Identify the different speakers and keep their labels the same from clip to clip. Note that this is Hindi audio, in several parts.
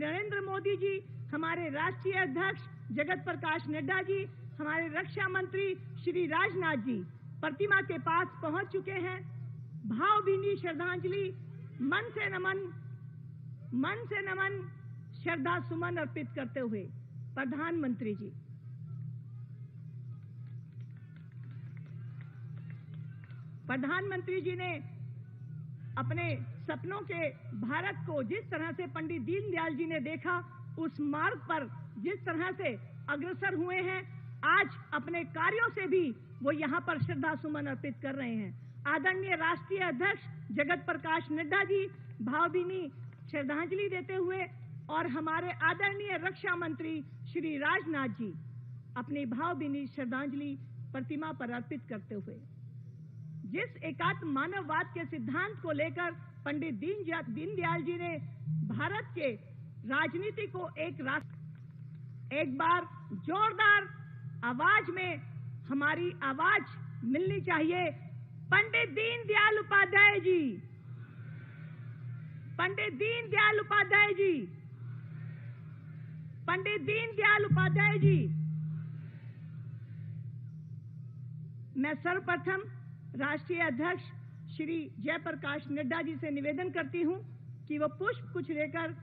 Speaker 1: नरेंद्र मोदी जी, हमारे राष्ट्रीय अध्यक्ष जगत प्रकाश नड्डा जी, हमारे रक्षा मंत्री श्री राजनाथ जी प्रतिमा के पास पहुंच चुके हैं। भावभीनी श्रद्धांजलि, मन से नमन, श्रद्धा सुमन अर्पित करते हुए प्रधानमंत्री जी। प्रधानमंत्री जी ने अपने सपनों के भारत को जिस तरह से पंडित दीनदयाल जी ने देखा, उस मार्ग पर जिस तरह से अग्रसर हुए हैं, आज अपने कार्यों से भी वो यहाँ पर श्रद्धा सुमन अर्पित कर रहे हैं। आदरणीय राष्ट्रीय अध्यक्ष जगत प्रकाश नड्डा जी भावभीनी श्रद्धांजलि देते हुए और हमारे आदरणीय रक्षा मंत्री श्री राजनाथ जी अपनी भावभीनी श्रद्धांजलि प्रतिमा पर अर्पित करते हुए जिस एकात्म मानववाद के सिद्धांत को लेकर पंडित दीनदयाल जी ने भारत के राजनीति को एक बार जोरदार आवाज में हमारी आवाज मिलनी चाहिए। पंडित दीनदयाल उपाध्याय जी, पंडित दीनदयाल उपाध्याय जी, पंडित दीनदयाल उपाध्याय जी। मैं सर्वप्रथम राष्ट्रीय अध्यक्ष श्री जयप्रकाश नड्डा जी से निवेदन करती हूं कि वो पुष्प कुछ लेकर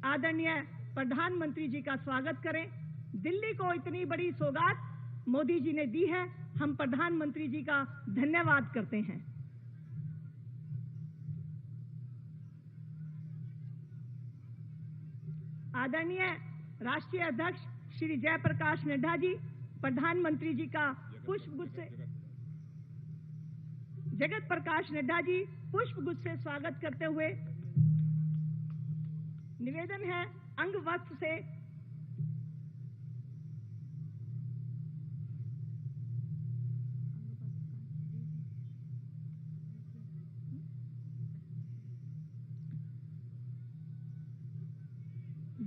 Speaker 1: आदरणीय प्रधानमंत्री जी का स्वागत करें। दिल्ली को इतनी बड़ी सौगात मोदी जी ने दी है, हम प्रधानमंत्री जी का धन्यवाद करते हैं। आदरणीय राष्ट्रीय अध्यक्ष श्री जयप्रकाश नड्डा जी प्रधानमंत्री जी का पुष्पगुच्छ से जगत प्रकाश नड्डा जी पुष्पगुच्छ से स्वागत करते हुए निवेदन है अंग वस्त्र से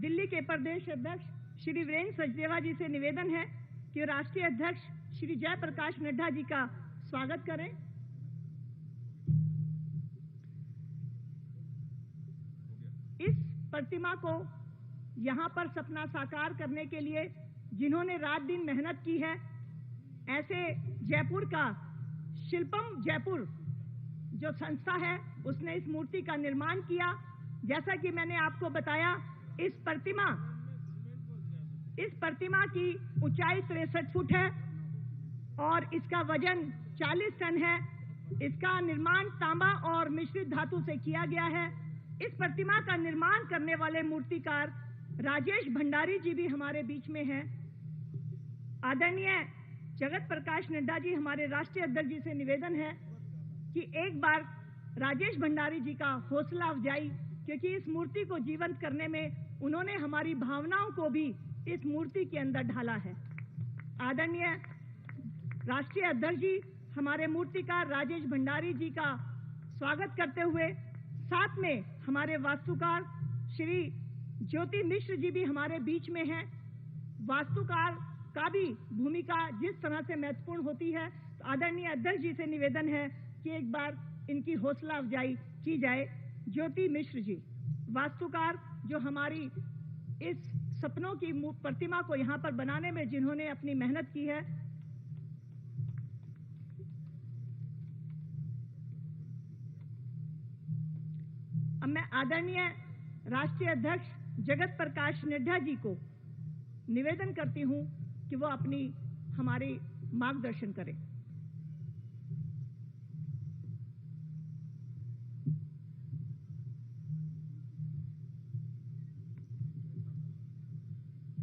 Speaker 1: दिल्ली के प्रदेश अध्यक्ष श्री वीरेंद्र सचदेवा जी से निवेदन है कि राष्ट्रीय अध्यक्ष श्री जयप्रकाश नड्डा जी का स्वागत करें। इस प्रतिमा को यहाँ पर सपना साकार करने के लिए जिन्होंने रात दिन मेहनत की है, ऐसे जयपुर का शिल्पम जयपुर जो संस्था है, उसने इस मूर्ति का निर्माण किया। जैसा कि मैंने आपको बताया, इस प्रतिमा की ऊंचाई 63 फुट है और इसका वजन 40 टन है। इसका निर्माण तांबा और मिश्रित धातु से किया गया है। इस प्रतिमा का निर्माण करने वाले मूर्तिकार राजेश भंडारी जी भी हमारे बीच में हैं। आदरणीय जगत प्रकाश नड्डा जी हमारे राष्ट्रीय अध्यक्ष जी से निवेदन है कि एक बार राजेश भंडारी जी का हौसला अफजाई, क्योंकि इस मूर्ति को जीवंत करने में उन्होंने हमारी भावनाओं को भी इस मूर्ति के अंदर ढाला है। आदरणीय राष्ट्रीय अध्यक्ष जी हमारे मूर्तिकार राजेश भंडारी जी का स्वागत करते हुए साथ में हमारे वास्तुकार श्री ज्योति मिश्र जी भी हमारे बीच में हैं। वास्तुकार का भी भूमिका जिस तरह से महत्वपूर्ण होती है, तो आदरणीय अध्यक्ष जी से निवेदन है कि एक बार इनकी हौसला अफजाई की जाए। ज्योति मिश्र जी वास्तुकार, जो हमारी इस सपनों की प्रतिमा को यहाँ पर बनाने में जिन्होंने अपनी मेहनत की है। अब मैं आदरणीय राष्ट्रीय अध्यक्ष जगत प्रकाश नड्डा जी को निवेदन करती हूं कि वो अपनी हमारी मार्गदर्शन करें।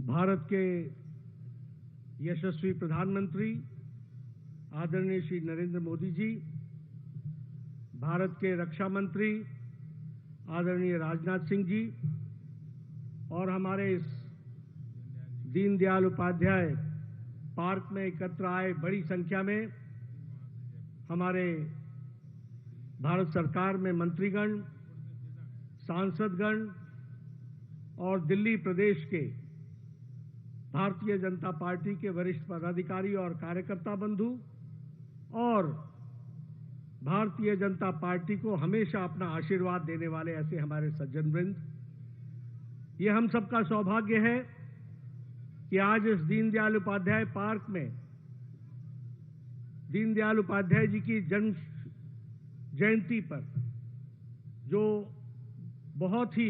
Speaker 2: भारत के यशस्वी प्रधानमंत्री आदरणीय श्री नरेंद्र मोदी जी, भारत के रक्षा मंत्री आदरणीय राजनाथ सिंह जी और हमारे इस दीनदयाल उपाध्याय पार्क में एकत्र आए बड़ी संख्या में हमारे भारत सरकार में मंत्रीगण, सांसदगण और दिल्ली प्रदेश के भारतीय जनता पार्टी के वरिष्ठ पदाधिकारी और कार्यकर्ता बंधु और भारतीय जनता पार्टी को हमेशा अपना आशीर्वाद देने वाले ऐसे हमारे सज्जन वृंद, ये हम सबका सौभाग्य है कि आज इस दीनदयाल उपाध्याय पार्क में दीनदयाल उपाध्याय जी की जन्म जयंती पर जो बहुत ही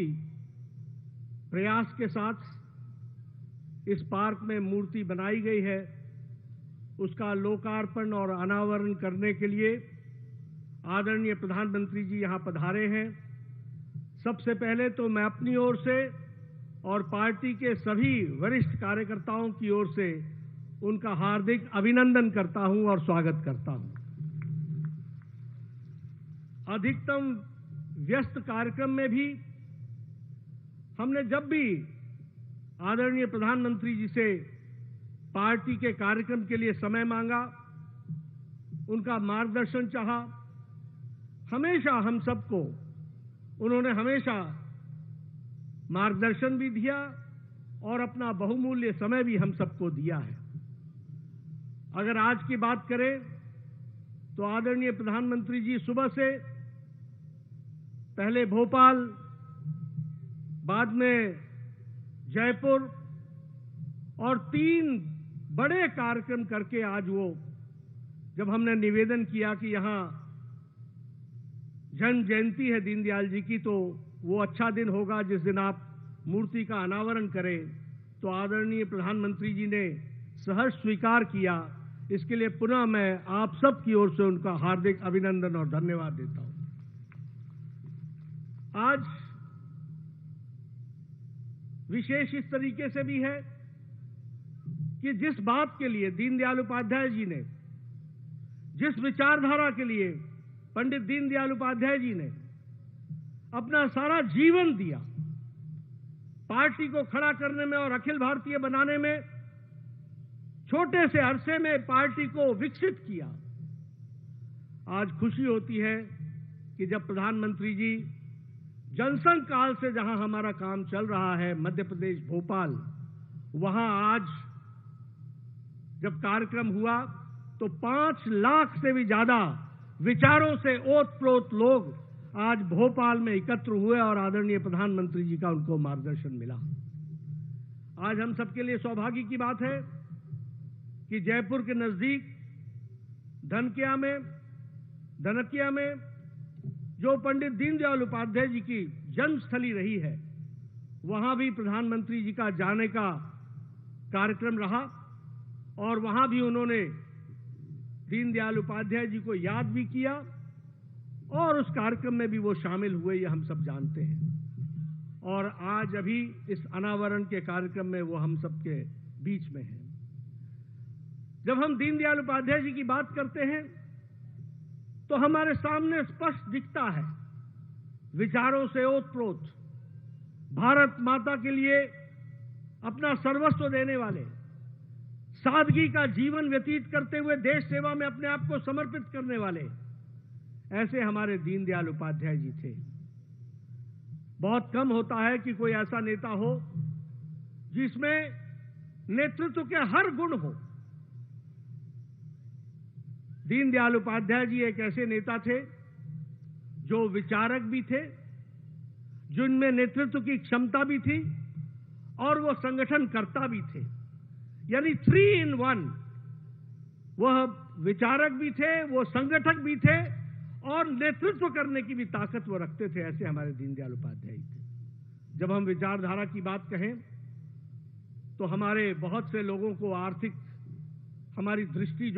Speaker 2: प्रयास के साथ इस पार्क में मूर्ति बनाई गई है, उसका लोकार्पण और अनावरण करने के लिए आदरणीय प्रधानमंत्री जी यहां पधारे हैं। सबसे पहले तो मैं अपनी ओर से और पार्टी के सभी वरिष्ठ कार्यकर्ताओं की ओर से उनका हार्दिक अभिनंदन करता हूं और स्वागत करता हूं। अधिकतम व्यस्त कार्यक्रम में भी हमने जब भी आदरणीय प्रधानमंत्री जी से पार्टी के कार्यक्रम के लिए समय मांगा, उनका मार्गदर्शन चाहा, हमेशा हम सबको उन्होंने हमेशा मार्गदर्शन भी दिया और अपना बहुमूल्य समय भी हम सबको दिया है। अगर आज की बात करें तो आदरणीय प्रधानमंत्री जी सुबह से पहले भोपाल, बाद में जयपुर और 3 बड़े कार्यक्रम करके आज वो जब हमने निवेदन किया कि यहां जन्म जयंती है दीनदयाल जी की, तो वो अच्छा दिन होगा जिस दिन आप मूर्ति का अनावरण करें, तो आदरणीय प्रधानमंत्री जी ने सहर्ष स्वीकार किया। इसके लिए पुनः मैं आप सब की ओर से उनका हार्दिक अभिनंदन और धन्यवाद देता हूं। आज विशेष इस तरीके से भी है कि जिस बात के लिए दीनदयाल उपाध्याय जी ने, जिस विचारधारा के लिए पंडित दीनदयाल उपाध्याय जी ने अपना सारा जीवन दिया, पार्टी को खड़ा करने में और अखिल भारतीय बनाने में, छोटे से अरसे में पार्टी को विकसित किया। आज खुशी होती है कि जब प्रधानमंत्री जी जनसंघ काल से जहां हमारा काम चल रहा है मध्य प्रदेश भोपाल, वहां आज जब कार्यक्रम हुआ तो 5 लाख से भी ज्यादा विचारों से ओतप्रोत लोग आज भोपाल में एकत्र हुए और आदरणीय प्रधानमंत्री जी का उनको मार्गदर्शन मिला। आज हम सबके लिए सौभाग्य की बात है कि जयपुर के नजदीक धनकिया में जो पंडित दीनदयाल उपाध्याय जी की जन्मस्थली रही है, वहां भी प्रधानमंत्री जी का जाने का कार्यक्रम रहा और वहां भी उन्होंने दीनदयाल उपाध्याय जी को याद भी किया और उस कार्यक्रम में भी वो शामिल हुए, ये हम सब जानते हैं। और आज अभी इस अनावरण के कार्यक्रम में वो हम सबके बीच में हैं। जब हम दीनदयाल उपाध्याय जी की बात करते हैं तो हमारे सामने स्पष्ट दिखता है विचारों से ओतप्रोत, भारत माता के लिए अपना सर्वस्व देने वाले, सादगी का जीवन व्यतीत करते हुए देश सेवा में अपने आप को समर्पित करने वाले, ऐसे हमारे दीनदयाल उपाध्याय जी थे। बहुत कम होता है कि कोई ऐसा नेता हो जिसमें नेतृत्व के हर गुण हो। दीनदयाल उपाध्याय जी एक ऐसे नेता थे जो विचारक भी थे, जिनमें नेतृत्व की क्षमता भी थी और वो संगठनकर्ता भी थे, यानी 3 in 1। वह विचारक भी थे, वो संगठक भी थे और नेतृत्व करने की भी ताकत वो रखते थे। ऐसे हमारे दीनदयाल उपाध्याय थे। जब हम विचारधारा की बात कहें तो हमारे बहुत से लोगों को आर्थिक हमारी दृष्टि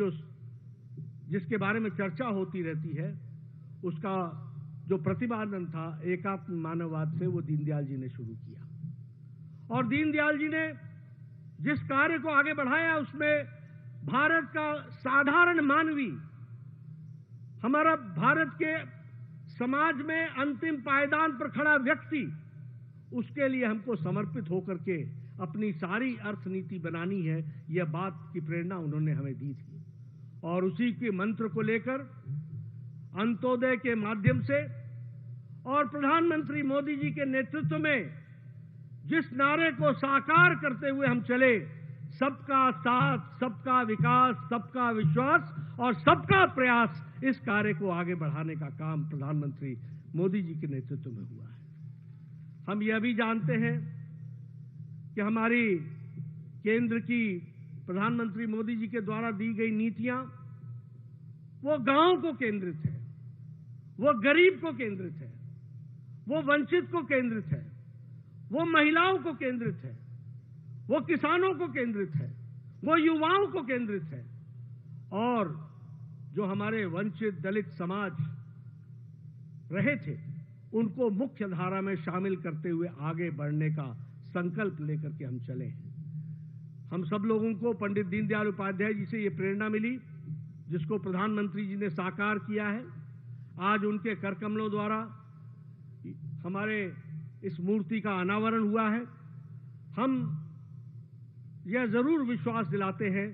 Speaker 2: जिसके बारे में चर्चा होती रहती है, उसका जो प्रतिपादन था एकात्म मानववाद से, वो दीनदयाल जी ने शुरू किया। और दीनदयाल जी ने जिस कार्य को आगे बढ़ाया उसमें भारत का साधारण मानवी, हमारा भारत के समाज में अंतिम पायदान पर खड़ा व्यक्ति, उसके लिए हमको समर्पित होकर के अपनी सारी अर्थनीति बनानी है, यह बात की प्रेरणा उन्होंने हमें दी थी। और उसी के मंत्र को लेकर अंत्योदय के माध्यम से और प्रधानमंत्री मोदी जी के नेतृत्व में जिस नारे को साकार करते हुए हम चले, सबका साथ, सबका विकास, सबका विश्वास और सबका प्रयास, इस कार्य को आगे बढ़ाने का काम प्रधानमंत्री मोदी जी के नेतृत्व में हुआ है। हम यह भी जानते हैं कि हमारी केंद्र की प्रधानमंत्री मोदी जी के द्वारा दी गई नीतियां वो गांव को केंद्रित है, वो गरीब को केंद्रित है, वो वंचित को केंद्रित है, वो महिलाओं को केंद्रित है, वो किसानों को केंद्रित है, वो युवाओं को केंद्रित है और जो हमारे वंचित दलित समाज रहे थे उनको मुख्य धारा में शामिल करते हुए आगे बढ़ने का संकल्प लेकर के हम चले हैं। हम सब लोगों को पंडित दीनदयाल उपाध्याय जी से ये प्रेरणा मिली जिसको प्रधानमंत्री जी ने साकार किया है। आज उनके कर कमलों द्वारा हमारे इस मूर्ति का अनावरण हुआ है। हम यह जरूर विश्वास दिलाते हैं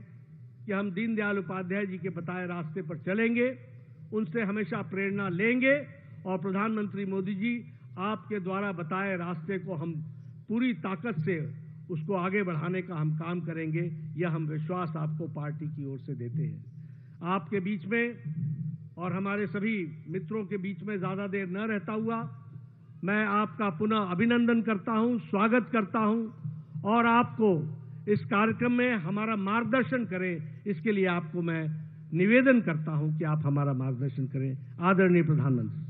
Speaker 2: कि हम दीनदयाल उपाध्याय जी के बताए रास्ते पर चलेंगे, उनसे हमेशा प्रेरणा लेंगे और प्रधानमंत्री मोदी जी आपके द्वारा बताए रास्ते को हम पूरी ताकत से उसको आगे बढ़ाने का हम काम करेंगे। यह हम विश्वास आपको पार्टी की ओर से देते हैं। आपके बीच में और हमारे सभी मित्रों के बीच में ज्यादा देर न रहता हुआ मैं आपका पुनः अभिनंदन करता हूं, स्वागत करता हूं और आपको इस कार्यक्रम में हमारा मार्गदर्शन करें, इसके लिए आपको मैं निवेदन करता हूं कि आप हमारा मार्गदर्शन करें। आदरणीय प्रधानमंत्री।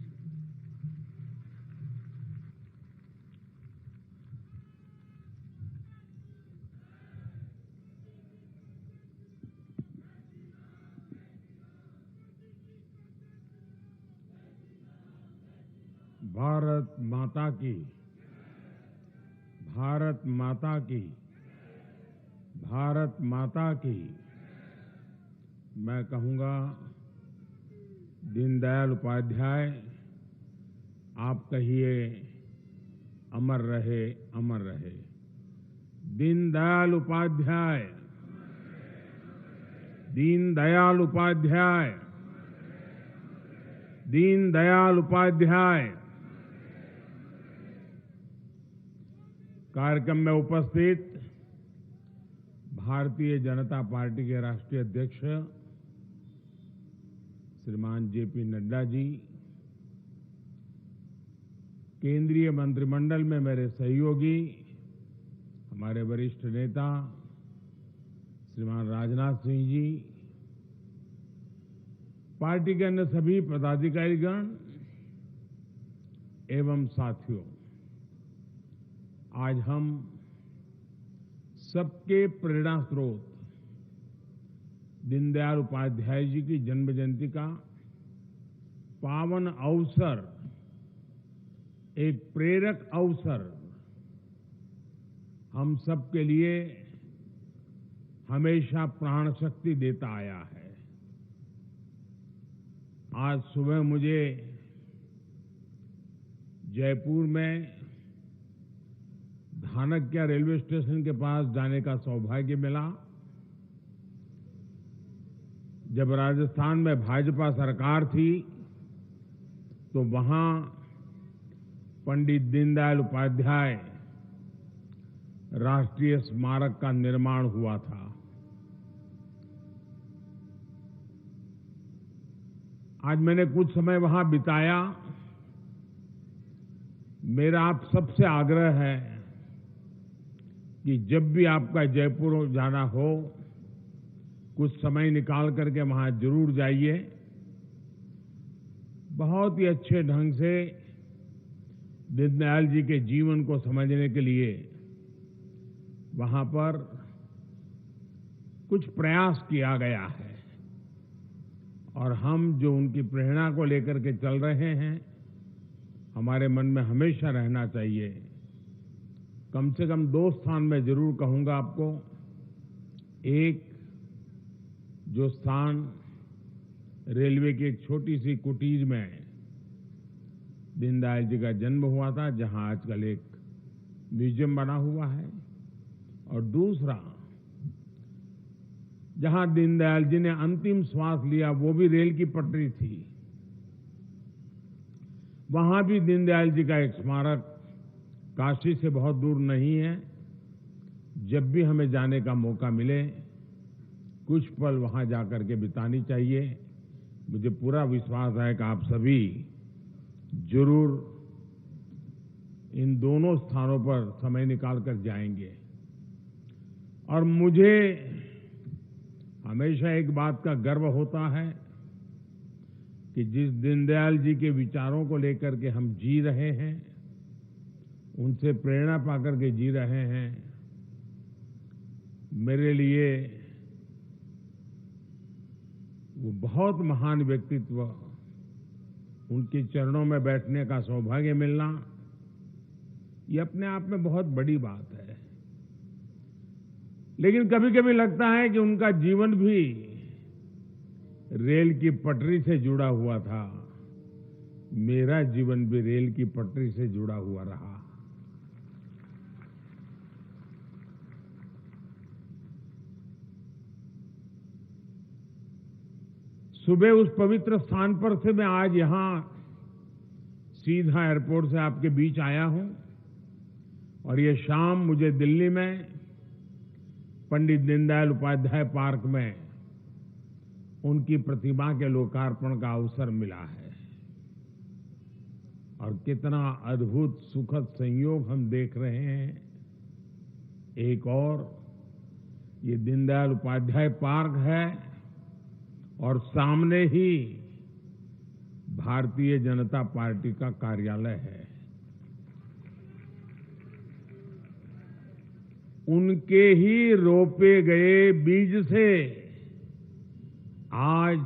Speaker 3: भारत माता की, भारत माता की, भारत माता की। मैं कहूंगा दीनदयाल उपाध्याय, आप कहिए अमर रहे, अमर रहे। दीनदयाल उपाध्याय, दीनदयाल उपाध्याय, दीनदयाल उपाध्याय। कार्यक्रम में उपस्थित भारतीय जनता पार्टी के राष्ट्रीय अध्यक्ष श्रीमान जेपी नड्डा जी, केंद्रीय मंत्रिमंडल में मेरे सहयोगी, हमारे वरिष्ठ नेता श्रीमान राजनाथ सिंह जी, पार्टी के अन्य सभी पदाधिकारीगण एवं साथियों, आज हम सबके प्रेरणा स्रोत दीनदयाल उपाध्याय जी की जन्म जयंती का पावन अवसर, एक प्रेरक अवसर हम सबके लिए हमेशा प्राण शक्ति देता आया है। आज सुबह मुझे जयपुर में धानक्या रेलवे स्टेशन के पास जाने का सौभाग्य मिला। जब राजस्थान में भाजपा सरकार थी तो वहां पंडित दीनदयाल उपाध्याय राष्ट्रीय स्मारक का निर्माण हुआ था। आज मैंने कुछ समय वहां बिताया। मेरा आप सबसे आग्रह है कि जब भी आपका जयपुर जाना हो, कुछ समय निकाल करके वहां जरूर जाइए। बहुत ही अच्छे ढंग से दीनदयाल जी के जीवन को समझने के लिए वहां पर कुछ प्रयास किया गया है और हम जो उनकी प्रेरणा को लेकर के चल रहे हैं, हमारे मन में हमेशा रहना चाहिए। कम से कम 2 स्थान में जरूर कहूंगा आपको। एक, जो स्थान रेलवे की एक छोटी सी कुटीर में दीनदयाल जी का जन्म हुआ था, जहां आजकल एक म्यूजियम बना हुआ है, और दूसरा जहां दीनदयाल जी ने अंतिम श्वास लिया, वो भी रेल की पटरी थी। वहां भी दीनदयाल जी का एक स्मारक काशी से बहुत दूर नहीं है। जब भी हमें जाने का मौका मिले, कुछ पल वहां जाकर के बितानी चाहिए। मुझे पूरा विश्वास है कि आप सभी जरूर इन दोनों स्थानों पर समय निकाल कर जाएंगे। और मुझे हमेशा एक बात का गर्व होता है कि जिस दीनदयाल जी के विचारों को लेकर के हम जी रहे हैं, उनसे प्रेरणा पाकर के जी रहे हैं, मेरे लिए वो बहुत महान व्यक्तित्व, उनके चरणों में बैठने का सौभाग्य मिलना, ये अपने आप में बहुत बड़ी बात है। लेकिन कभी कभी लगता है कि उनका जीवन भी रेल की पटरी से जुड़ा हुआ था। मेरा जीवन भी रेल की पटरी से जुड़ा हुआ रहा। सुबह उस पवित्र स्थान पर से मैं आज यहां सीधा एयरपोर्ट से आपके बीच आया हूं और ये शाम मुझे दिल्ली में पंडित दीनदयाल उपाध्याय पार्क में उनकी प्रतिमा के लोकार्पण का अवसर मिला है। और कितना अद्भुत सुखद संयोग हम देख रहे हैं। एक और ये दीनदयाल उपाध्याय पार्क है और सामने ही भारतीय जनता पार्टी का कार्यालय है। उनके ही रोपे गए बीज से आज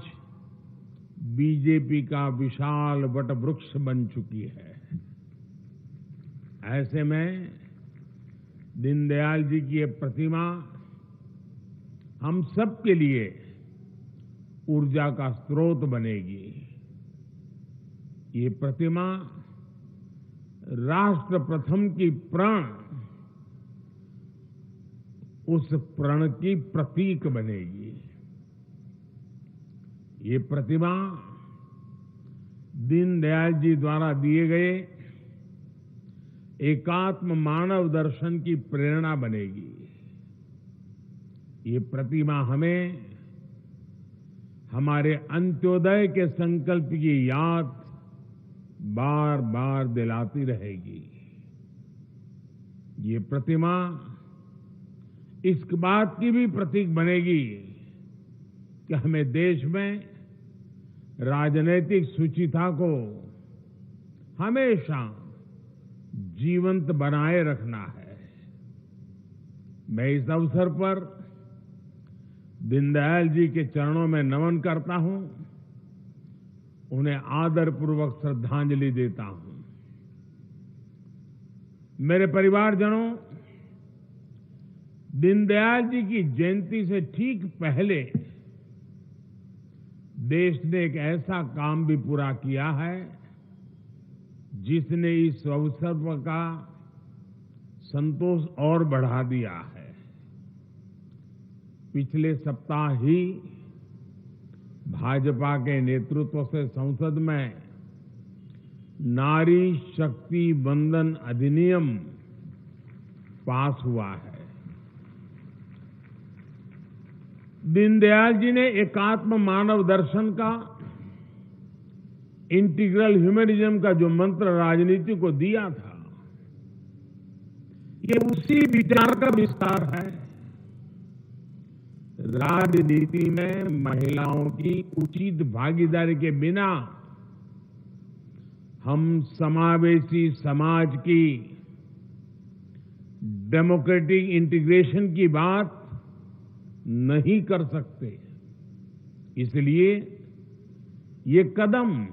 Speaker 3: बीजेपी का विशाल वट वृक्ष बन चुकी है। ऐसे में दीनदयाल जी की ये प्रतिमा हम सब के लिए ऊर्जा का स्रोत बनेगी। ये प्रतिमा राष्ट्र प्रथम की प्रण, उस प्रण की प्रतीक बनेगी। ये प्रतिमा दीनदयाल जी द्वारा दिए गए एकात्म मानव दर्शन की प्रेरणा बनेगी। ये प्रतिमा हमें हमारे अंत्योदय के संकल्प की याद बार बार दिलाती रहेगी। ये प्रतिमा इस बात की भी प्रतीक बनेगी कि हमें देश में राजनीतिक सुचिता को हमेशा जीवंत बनाए रखना है। मैं इस अवसर पर दीनदयाल जी के चरणों में नमन करता हूं, उन्हें आदरपूर्वक श्रद्धांजलि देता हूं। मेरे परिवारजनों, दीनदयाल जी की जयंती से ठीक पहले देश ने एक ऐसा काम भी पूरा किया है जिसने इस अवसर का संतोष और बढ़ा दिया है। पिछले सप्ताह ही भाजपा के नेतृत्व से संसद में नारी शक्ति वंदन अधिनियम पास हुआ है। दीनदयाल जी ने एकात्म मानव दर्शन का, इंटीग्रल ह्यूमनिज्म का जो मंत्र राजनीति को दिया था, ये उसी विचार का विस्तार है। राजनीति में महिलाओं की उचित भागीदारी के बिना हम समावेशी समाज की डेमोक्रेटिक इंटीग्रेशन की बात नहीं कर सकते। इसलिए ये कदम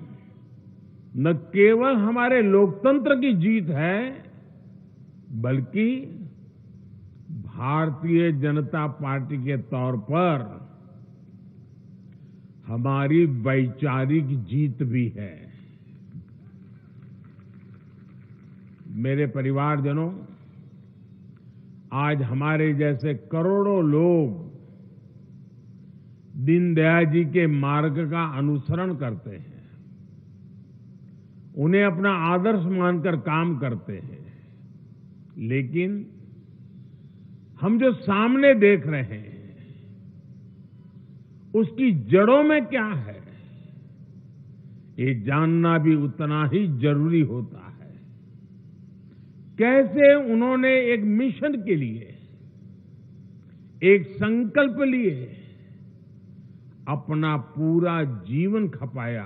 Speaker 3: न केवल हमारे लोकतंत्र की जीत है, बल्कि भारतीय जनता पार्टी के तौर पर हमारी वैचारिक जीत भी है। मेरे परिवारजनों, आज हमारे जैसे करोड़ों लोग दीनदयाल जी के मार्ग का अनुसरण करते हैं, उन्हें अपना आदर्श मानकर काम करते हैं। लेकिन हम जो सामने देख रहे हैं, उसकी जड़ों में क्या है, ये जानना भी उतना ही जरूरी होता है। कैसे उन्होंने एक मिशन के लिए, एक संकल्प लिए अपना पूरा जीवन खपाया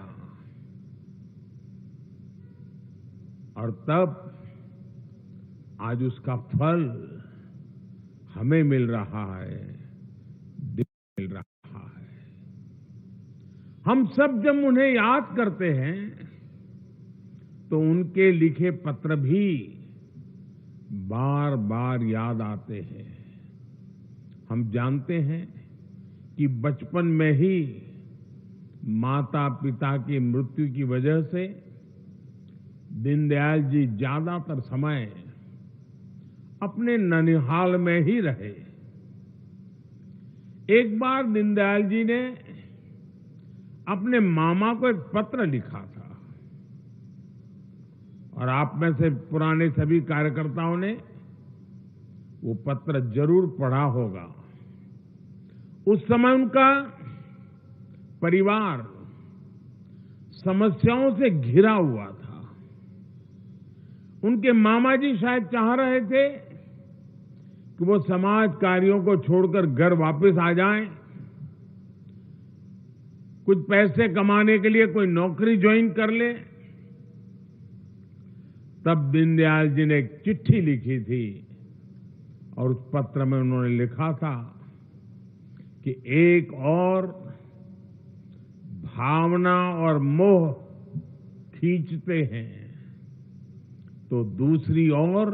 Speaker 3: और तब आज उसका फल हमें मिल रहा है, मिल रहा है। हम सब जब उन्हें याद करते हैं तो उनके लिखे पत्र भी बार बार याद आते हैं। हम जानते हैं कि बचपन में ही माता पिता की मृत्यु की वजह से दीनदयाल जी ज्यादातर समय अपने ननिहाल में ही रहे। एक बार दीनदयाल जी ने अपने मामा को एक पत्र लिखा था और आप में से पुराने सभी कार्यकर्ताओं ने वो पत्र जरूर पढ़ा होगा। उस समय उनका परिवार समस्याओं से घिरा हुआ था। उनके मामा जी शायद चाह रहे थे कि वो समाज कार्यों को छोड़कर घर वापस आ जाएं, कुछ पैसे कमाने के लिए कोई नौकरी ज्वाइन कर ले। तब दीनदयाल जी ने एक चिट्ठी लिखी थी और उस पत्र में उन्होंने लिखा था कि एक और भावना और मोह खींचते हैं तो दूसरी ओर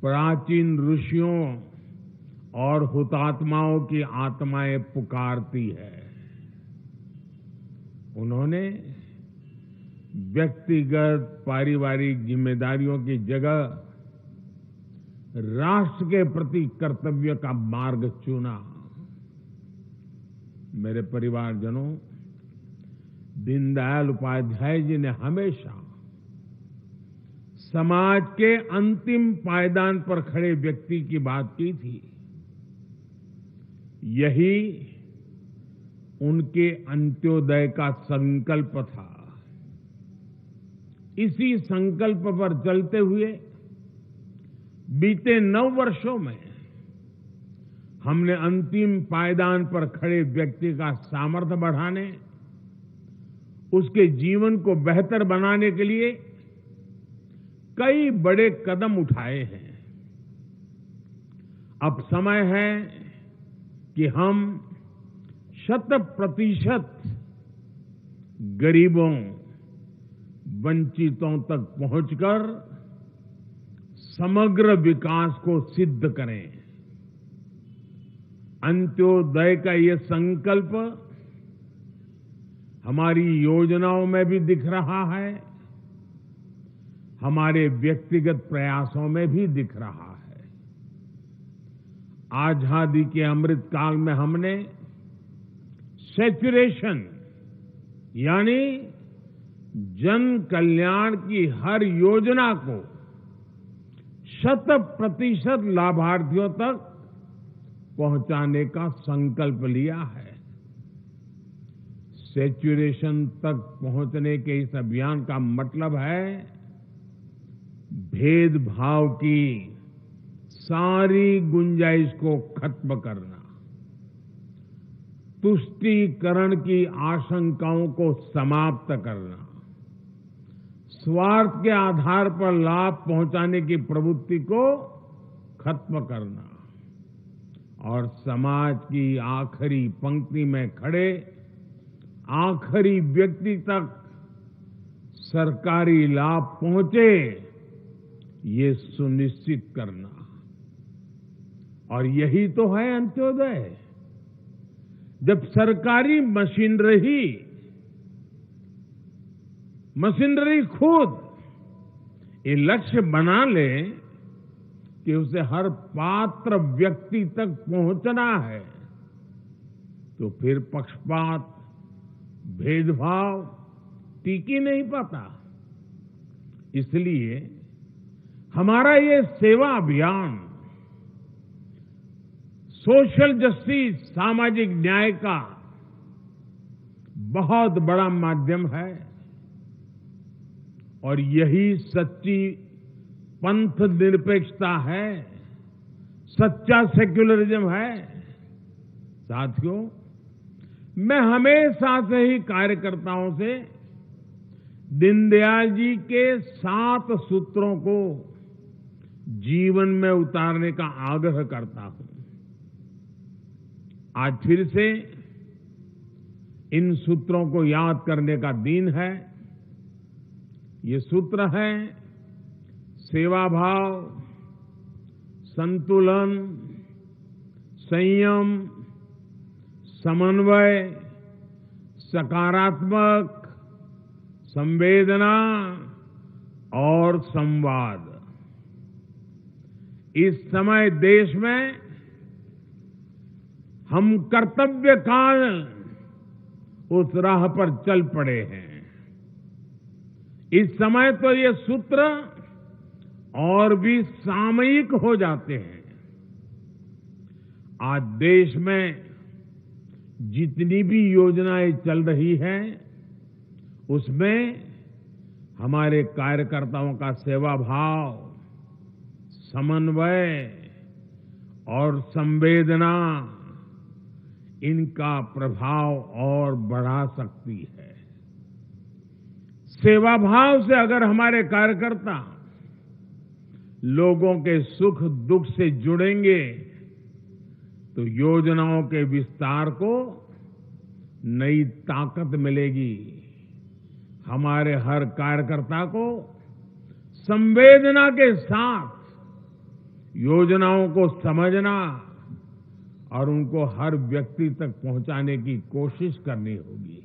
Speaker 3: प्राचीन ऋषियों और हुतात्माओं की आत्माएं पुकारती है। उन्होंने व्यक्तिगत पारिवारिक जिम्मेदारियों की जगह राष्ट्र के प्रति कर्तव्य का मार्ग चुना। मेरे परिवारजनों, दीनदयाल उपाध्याय जी ने हमेशा समाज के अंतिम पायदान पर खड़े व्यक्ति की बात की थी। यही उनके अंत्योदय का संकल्प था। इसी संकल्प पर चलते हुए बीते 9 वर्षों में हमने अंतिम पायदान पर खड़े व्यक्ति का सामर्थ्य बढ़ाने, उसके जीवन को बेहतर बनाने के लिए कई बड़े कदम उठाए हैं। अब समय है कि हम 100% गरीबों, वंचितों तक पहुंचकर समग्र विकास को सिद्ध करें। अंत्योदय का ये संकल्प हमारी योजनाओं में भी दिख रहा है, हमारे व्यक्तिगत प्रयासों में भी दिख रहा है। आजादी के अमृत काल में हमने सैचुरेशन यानी जन कल्याण की हर योजना को 100% लाभार्थियों तक पहुंचाने का संकल्प लिया है। सैचुरेशन तक पहुंचने के इस अभियान का मतलब है भेदभाव की सारी गुंजाइश को खत्म करना, तुष्टीकरण की आशंकाओं को समाप्त करना, स्वार्थ के आधार पर लाभ पहुंचाने की प्रवृत्ति को खत्म करना और समाज की आखिरी पंक्ति में खड़े आखिरी व्यक्ति तक सरकारी लाभ पहुंचे, ये सुनिश्चित करना। और यही तो है अंत्योदय। जब सरकारी मशीनरी खुद ये लक्ष्य बना ले कि उसे हर पात्र व्यक्ति तक पहुंचना है, तो फिर पक्षपात, भेदभाव टिक ही नहीं पाता। इसलिए हमारा ये सेवा अभियान सोशल जस्टिस, सामाजिक न्याय का बहुत बड़ा माध्यम है और यही सच्ची पंथ निरपेक्षता है सच्चा सेक्युलरिज्म है। साथियों, मैं हमेशा से ही कार्यकर्ताओं से दीनदयाल जी के 7 सूत्रों को जीवन में उतारने का आग्रह करता हूं। आज फिर से इन सूत्रों को याद करने का दिन है। ये सूत्र है सेवा भाव, संतुलन, संयम, समन्वय, सकारात्मक, संवेदना और संवाद। इस समय देश में हम कर्तव्य काल उस राह पर चल पड़े हैं। इस समय तो ये सूत्र और भी सामयिक हो जाते हैं। आज देश में जितनी भी योजनाएं चल रही हैं, उसमें हमारे कार्यकर्ताओं का सेवा भाव, समन्वय और संवेदना, इनका प्रभाव और बढ़ा सकती है। सेवा भाव से अगर हमारे कार्यकर्ता लोगों के सुख दुख से जुड़ेंगे तो योजनाओं के विस्तार को नई ताकत मिलेगी। हमारे हर कार्यकर्ता को संवेदना के साथ योजनाओं को समझना और उनको हर व्यक्ति तक पहुंचाने की कोशिश करनी होगी।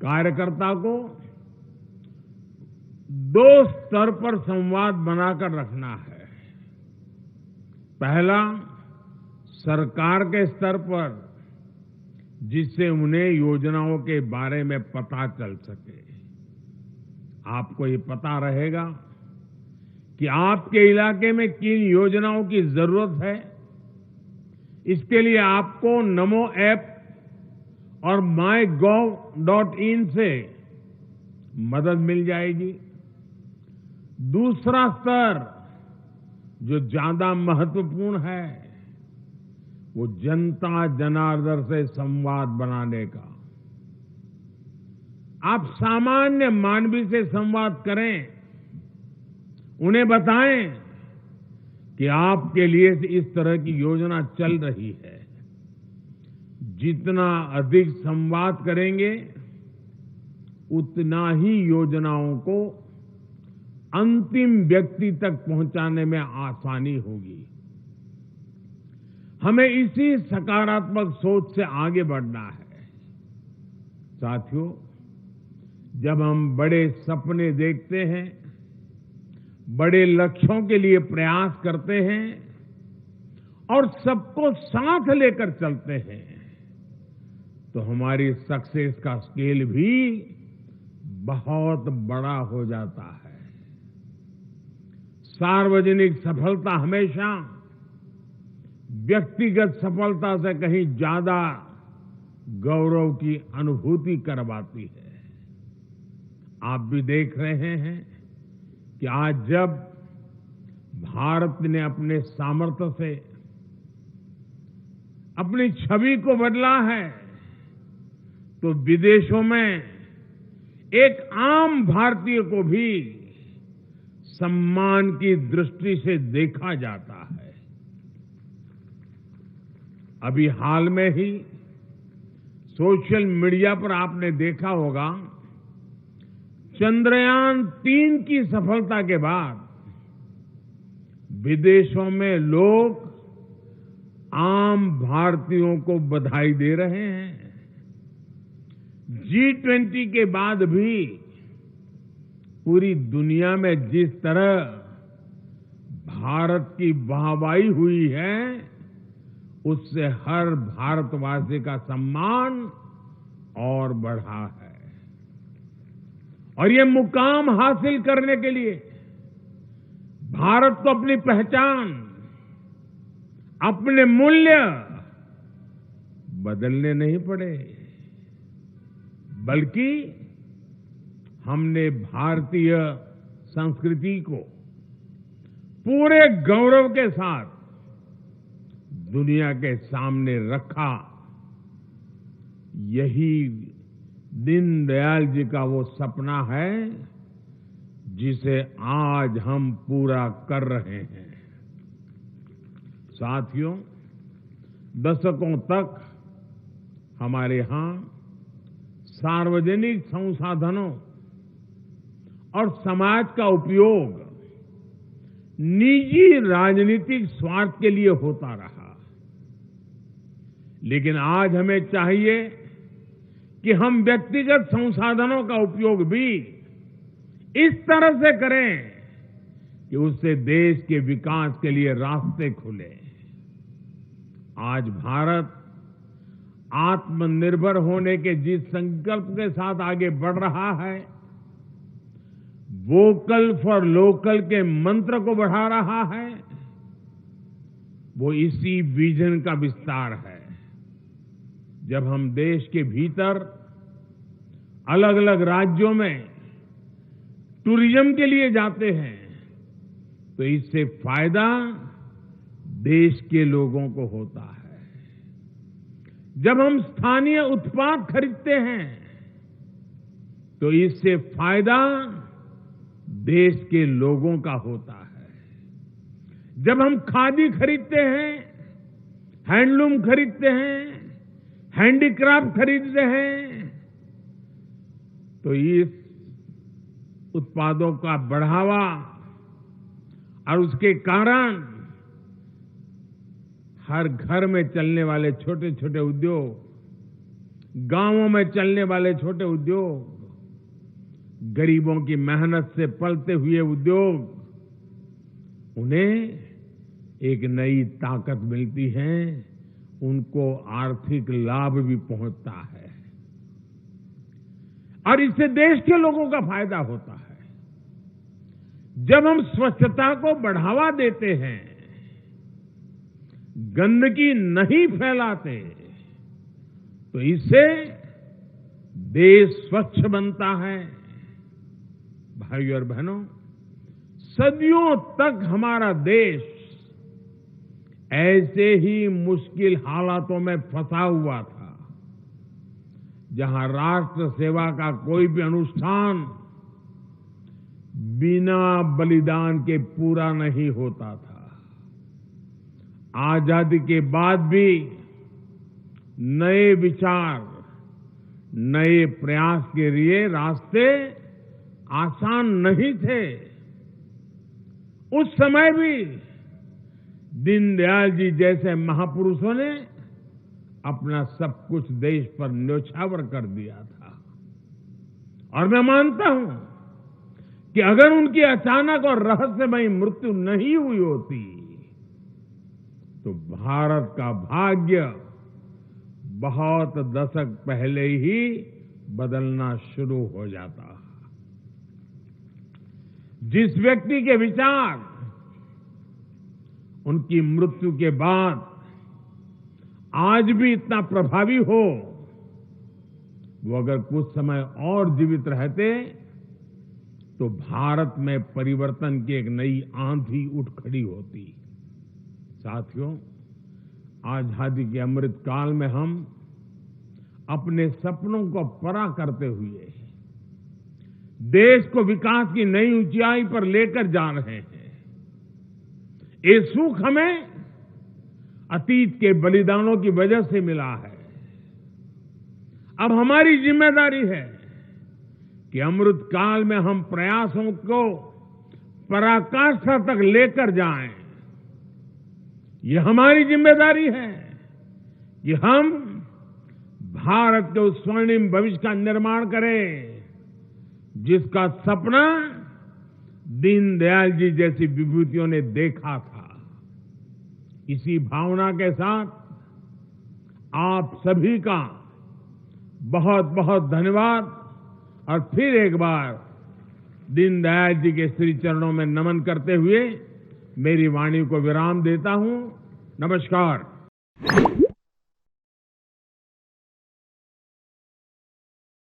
Speaker 3: कार्यकर्ता को 2 स्तर पर संवाद बनाकर रखना है। पहला, सरकार के स्तर पर, जिससे उन्हें योजनाओं के बारे में पता चल सके। आपको ये पता रहेगा कि आपके इलाके में किन योजनाओं की जरूरत है। इसके लिए आपको नमो ऐप और mygov.in से मदद मिल जाएगी। दूसरा स्तर जो ज्यादा महत्वपूर्ण है, वो जनता जनार्दन से संवाद बनाने का। आप सामान्य मानवी से संवाद करें, उन्हें बताएं कि आपके लिए इस तरह की योजना चल रही है। जितना अधिक संवाद करेंगे, उतना ही योजनाओं को अंतिम व्यक्ति तक पहुंचाने में आसानी होगी। हमें इसी सकारात्मक सोच से आगे बढ़ना है। साथियों, जब हम बड़े सपने देखते हैं, बड़े लक्ष्यों के लिए प्रयास करते हैं और सबको साथ लेकर चलते हैं, तो हमारी सक्सेस का स्केल भी बहुत बड़ा हो जाता है। सार्वजनिक सफलता हमेशा व्यक्तिगत सफलता से कहीं ज्यादा गौरव की अनुभूति करवाती है। आप भी देख रहे हैं कि आज जब भारत ने अपने सामर्थ्य से अपनी छवि को बदला है, तो विदेशों में एक आम भारतीय को भी सम्मान की दृष्टि से देखा जाता है। अभी हाल में ही सोशल मीडिया पर आपने देखा होगा, चंद्रयान-3 की सफलता के बाद विदेशों में लोग आम भारतीयों को बधाई दे रहे हैं। G20 के बाद भी पूरी दुनिया में जिस तरह भारत की वाहवाही हुई है, उससे हर भारतवासी का सम्मान और बढ़ा है। और ये मुकाम हासिल करने के लिए भारत को अपनी पहचान, अपने मूल्य बदलने नहीं पड़े, बल्कि हमने भारतीय संस्कृति को पूरे गौरव के साथ दुनिया के सामने रखा, यही दीनदयाल जी का वो सपना है जिसे आज हम पूरा कर रहे हैं। साथियों, दशकों तक हमारे यहां सार्वजनिक संसाधनों और समाज का उपयोग निजी राजनीतिक स्वार्थ के लिए होता रहा, लेकिन आज हमें चाहिए कि हम व्यक्तिगत संसाधनों का उपयोग भी इस तरह से करें कि उससे देश के विकास के लिए रास्ते खुले। आज भारत आत्मनिर्भर होने के जिस संकल्प के साथ आगे बढ़ रहा है, वोकल फॉर लोकल के मंत्र को बढ़ा रहा है, वो इसी विजन का विस्तार है। जब हम देश के भीतर अलग अलग राज्यों में टूरिज्म के लिए जाते हैं, तो इससे फायदा देश के लोगों को होता है। जब हम स्थानीय उत्पाद खरीदते हैं, तो इससे फायदा देश के लोगों का होता है। जब हम खादी खरीदते हैं, हैंडलूम खरीदते हैं, हैंडीक्राफ्ट खरीदते हैं, तो इस उत्पादों का बढ़ावा और उसके कारण हर घर में चलने वाले छोटे छोटे उद्योग, गांवों में चलने वाले छोटे उद्योग, गरीबों की मेहनत से पलते हुए उद्योग, उन्हें एक नई ताकत मिलती है, उनको आर्थिक लाभ भी पहुंचता है और इससे देश के लोगों का फायदा होता है। जब हम स्वच्छता को बढ़ावा देते हैं, गंदगी नहीं फैलाते, तो इससे देश स्वच्छ बनता है। भाइयों और बहनों, सदियों तक हमारा देश ऐसे ही मुश्किल हालातों में फंसा हुआ था, जहां राष्ट्र सेवा का कोई भी अनुष्ठान बिना बलिदान के पूरा नहीं होता था। आजादी के बाद भी नए विचार, नए प्रयास के लिए रास्ते आसान नहीं थे। उस समय भी दीनदयाल जी जैसे महापुरुषों ने अपना सब कुछ देश पर न्योछावर कर दिया था। और मैं मानता हूं कि अगर उनकी अचानक और रहस्यमयी मृत्यु नहीं हुई होती, तो भारत का भाग्य बहुत दशक पहले ही बदलना शुरू हो जाता। जिस व्यक्ति के विचार उनकी मृत्यु के बाद आज भी इतना प्रभावी हो, वो अगर कुछ समय और जीवित रहते, तो भारत में परिवर्तन की एक नई आंधी उठ खड़ी होती। साथियों, आजादी के अमृत काल में हम अपने सपनों को पूरा करते हुए देश को विकास की नई ऊंचाई पर लेकर जा रहे हैं। ये सुख हमें अतीत के बलिदानों की वजह से मिला है। अब हमारी जिम्मेदारी है कि अमृत काल में हम प्रयासों को पराकाष्ठा तक लेकर जाएं। ये हमारी जिम्मेदारी है कि हम भारत के उस स्वर्णिम भविष्य का निर्माण करें, जिसका सपना दीनदयाल जी जैसी विभूतियों ने देखा था। इसी भावना के साथ आप सभी का बहुत बहुत धन्यवाद और फिर एक बार दीनदयाल जी के श्री चरणों में नमन करते हुए मेरी वाणी को विराम देता हूं। नमस्कार।